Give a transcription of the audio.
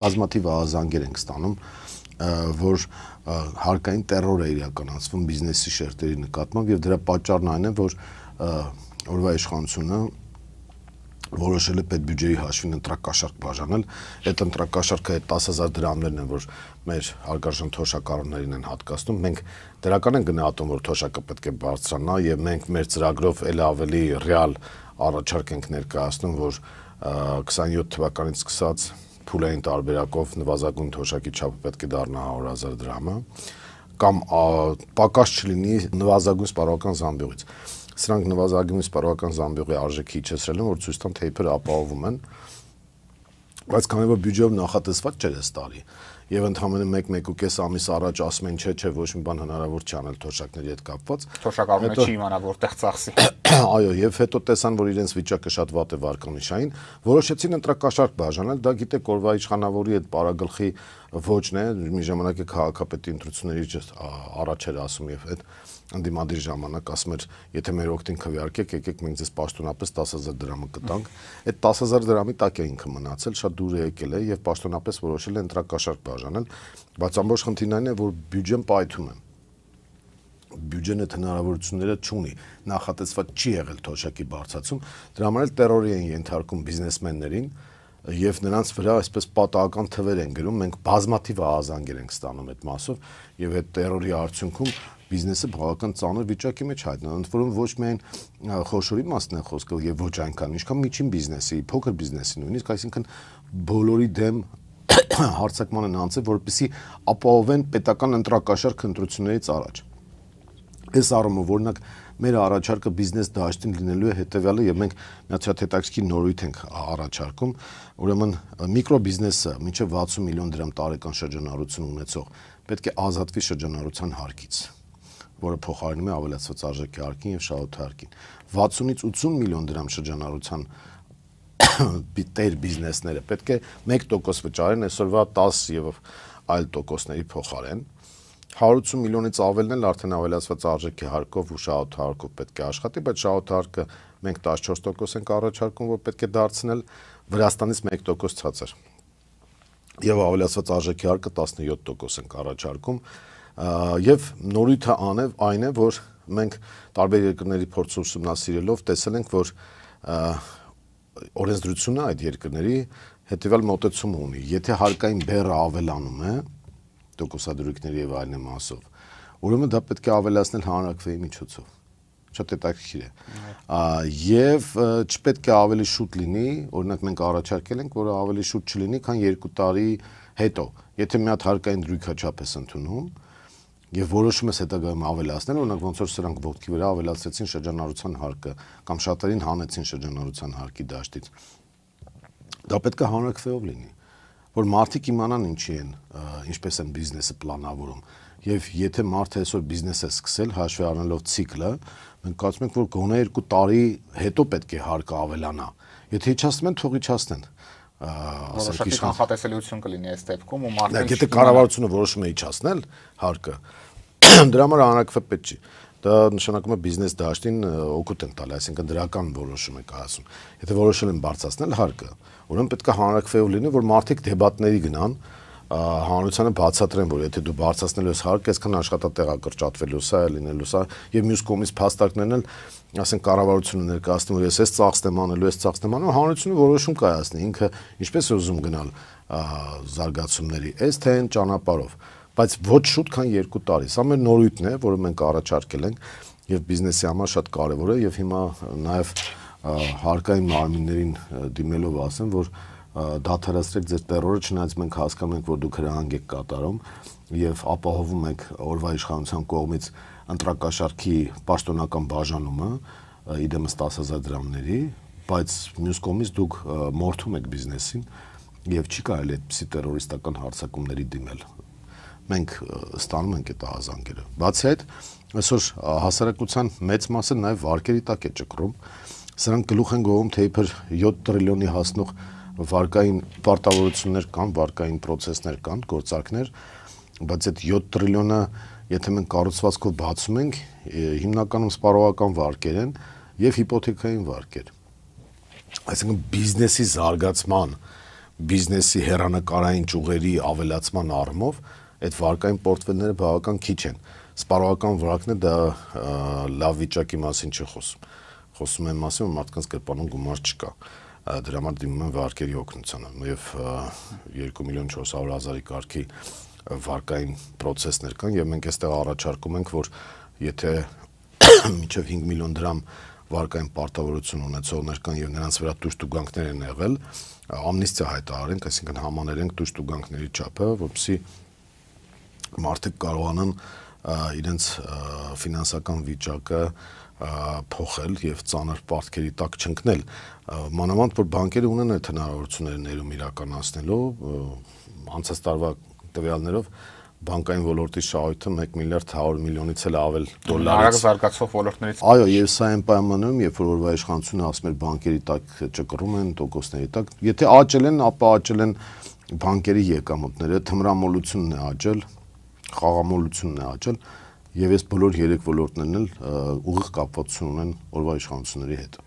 Բազմաթիվ ահազանգեր ենք ստանում, որ հարկային տերոր է իրականացվում բիզնեսի շերտերի նկատմամբ եւ դրա պատճառն այն է, որ օրվա իշխանությունը որոշել է պետբյուջեի հաշվին ընտրակաշարք բաժանել, այդ ընտրակաշարքը այդ 10,000 դրամներն են, որ մեր հարգարժան թոշակառուներին են հատկացնում, մենք դրական են գնահատում, որ թոշակը պետք է բարձրանա եւ մենք մեր ծրագրով էլ ավելի ռեալ առաջարկ ենք ներկայացնում, որ 27 թվականից սկսած փուլային տարբերակով նվազագույն թոշակի չափը պետք է դառնա 100,000 դրամը կամ պակաս չլինի նվազագույն սպառողական զամբյուղից։ Սրանք նվազագույն սպառողական զամբյուղի արժեքի իջեցրել են, որ ցույց տան թե իբր ապահովում են, բայց քանի որ բյուջեով նախատեսված չէր այս տարի եւ ընդհանրապես 1-1.5 ամիս առաջ ասում են չէ, ոչ մի բան հնարավոր չի անել թոշակների հետ կապված, թոշակառուները չի իմանա որտեղ ծախսի։ Այո, եւ հետո տեսան, որ իրենց վիճակը շատ վատ է վարկանիշային, որոշեցին ընտրակաշարք բաժանել, դա գիտեք օրվա իշխանավորի այդ պարագլխի ոճն է, մի ժամանակ է քաղաքապետի ընտրությունների առաջ էր ասում եւ այդ անդիմադիր ժամանակ ասում էր, եթե մեր օգտին քվեարկեք, եկեք մենք ձեզ պաշտոնապես 10,000 դրամը կտանք։ Այդ 10,000 դրամի տակ է ինքը մնացել, շատ դուր է եկել է եւ պաշտոնապես որոշել է ընտրակաշարք բաժանել, բայց ամբողջ խնդիրն այն է, որ բյուջեն պայթում է։ Բյուջեն այդ հնարավորությունները չունի, նախատեսված չի եղել թոշակի բարձրացում, դրա համար էլ տերորի են ենթարկում բիզնեսմեններին եւ նրանց վրա այսպես պատահական թվեր են գրում, մենք բազմաթիվ ահազանգեր ենք ստանում այդ մասով եւ այդ տերորի արդյունքում բիզնեսը բավական ծանր վիճակի մեջ հայտնվում, ընդ որում ոչ միայն խոշորի մասն է խոսքը եւ ոչ այնքան, ինչքան միջին բիզնեսի, փոքր բիզնեսի նույնիսկ, այսինքն բոլորի դեմ հարձակման են անցել, որպեսզի ապահովեն պետական ընտրակաշարք ընտրություններից առաջ։ Այս առումով օրինակ մեր առաջարկը բիզնես դաշտին լինելու է հետեւյալը եւ մենք մի հատ հետաքրքիր նորույթ ենք առաջարկում, ուրեմն միկրոբիզնեսը մինչեւ 60 միլիոն դրամ տարեկան շրջանառություն ունեցող պետք է ազատվի շրջանառության հարկից, որը փոխարինում է ավելացված արժեքի հարկին եւ շահութարկին։ 60-ից 80 միլիոն դրամ շրջանառության տեր բիզնեսները պետք է 1% վճարեն այսօրվա 10 եւ այլ տոկոսների փոխարեն։ 180 միլիոնից ավելն էլ արդեն ավելացված արժեքի հարկով ու շահութարկով պետք է աշխատի, բայց շահութարկը մենք 14% ենք առաջարկում, որ պետք է դարձնել, Վրաստանից 1% ցածր։ Եվ ավելացված արժեքի հարկը 17% ենք առաջարկում, եւ նորույթը այն է, որ մենք տարբեր երկրների փորձը ուսումնասիրելով տեսել ենք, որ օրենսդրությունը այդ երկրների հետեւյալ մոտեցում ունի, եթե հարկային բեռը ավելանում է տոկոսադրույքների եւ այլն մասով, ուրեմն դա պետք է ավելացնել հանրակրվեի միջոցով։ Շատ հետաքրքիր է։ Եվ չպետք է ավելի շուտ լինի, օրինակ մենք առաջարկել ենք, որ ավելի շուտ չլինի, քան 2 տարի հետո։ Եթե մի հատ հարկային դրույքաչափ ես ընդունում եւ որոշում ես հետագայում ավելացնել, օրինակ ոնց որ սրանք ոտքի վրա ավելացրեցին շրջանառության հարկը կամ շատերին հանեցին շրջանառության հարկի դաշտից, դա պետք է հանրակրվեով լինի, որ մարդիկ իմանան ինչպես են բիզնեսը պլանավորում եւ եթե մարդը այսօր բիզնես է սկսել հաշվի առնելով ցիկլը, մենք կարծում ենք, որ գոնե 2 տարի հետո պետք է հարկը ավելանա։ Եթե իջացնեն, թող իջացնեն։ Որոշակի կանխատեսելիություն կլինի այս դեպքում ու մարդիկ եթե կառավարությունը որոշում է իջացնել հարկը, դրա համար հանրակրվե պետք չի։ Դա նշանակում է բիզնես դաշտին օգուտ են տալի, այսինքն դրական որոշում է կայացում։ Եթե որոշել են բարձրացնել հարկը, ուրեմն պետք է հանրակրվեով լինի, որ մարդիկ դեբատների գնան, հանրությանը բացատրեն, որ եթե դու բարձրացնելու ես հարկը, այսքան աշխատատեղ է կրճատվելու սա, լինելու սա, եւ մյուս կողմից փաստարկներն էլ, ասենք կառավարությունը ներկայացնում, որ ես այս ծախսն եմ անելու, այս ծախսն եմ անելու, հանրությունը որոշում կայացնի, ինքը ինչպես է ուզում գնալ զարգացումների, այս թե այն ճանապարհով, բայց ոչ շուտ, քան 2 տարի։ Սա մեր նորույթն է, որը մենք առաջարկել ենք եւ բիզնեսի համար շատ կարեւոր է եւ հիմա նաեւ հարկային մարմիններին դիմելով ասեմ, որ դադարեցրեք ձեր տերորը, չնայած մենք հասկանում ենք, որ դուք հրահանգ եք կատարում եւ ապահովում եք օրվա իշխանության կողմից ընտրակաշարքի պաշտոնական բաժանումը իդեմս 10,000 դրամների, բայց մյուս կողմից դուք մորթում եք բիզնեսին եւ չի կարելի այդպիսի տերորիստական հարձակումների դիմել։ Մենք ստանում ենք այդ ահազանգերը։ Բացի այդ, այսօր հասարակության մեծ մասը նաեւ վարկերի տակ է ճկռում։ Սրանք գլուխ են գովում, թե իբր 7 տրիլիոնի հասնող վարկային պարտավորություններ կան, վարկային պրոցեսներ կան, գործարքներ, բայց այդ 7 տրիլիոնը, եթե մենք կառուցվածքով բացում ենք, հիմնականում սպառողական վարկեր են եւ հիպոթեքային վարկեր։ Այսինքն բիզնեսի զարգացման բիզնեսի հեռանկարային ճյուղերի ավելացման առումով այդ վարկային պորտֆելները բավական քիչ են։ Սպառողական վարկն է դա լավ վիճակի մասին չի խոսում։ Խոսում են մասին, որ մարդկանց գրպանում գումար չկա։ Դրա համար դիմում են վարկերի օգնությանը եւ 2.400.000-ի կարգի վարկային process-ներ կան եւ մենք այստեղ առաջարկում ենք, որ եթե մինչեւ 5 միլիոն դրամ վարկային պարտավորություն ունեցողներ կան եւ նրանց վրա տուժտուգանքներ են եղել, ամնիստիա հայտարարենք, այսինքն համաներենք տուժտուգանքների չափը, որպեսզի մարդիկ կարողանան իրենց ֆինանսական վիճակը փոխել եւ ծանր պարտքերի տակ չընկնել։ Մանավանդ որ բանկերը ունեն այդ հնարավորությունները ներում իրականացնելու, անցած տարվա տվյալներով բանկային ոլորտի շահույթը 1 միլիարդ 100 միլիոնից էլ ավել դոլարից։ Արագ զարգացող ոլորտներից։ Այո, եւ սա այն պայմաններում, երբ որ օրվա իշխանությունը ասում է բանկերի տակ ճկռում են, տոկոսների տակ, եթե աճել են, ապա աճել են բանկերի եկամուտները, թմրամոլությունն է աճել, խաղամոլությունն է աճել, եւ այս բոլոր երեք ոլորտներն էլ ուղիղ կապվածություն ունեն օրվա իշխանությունների հետ։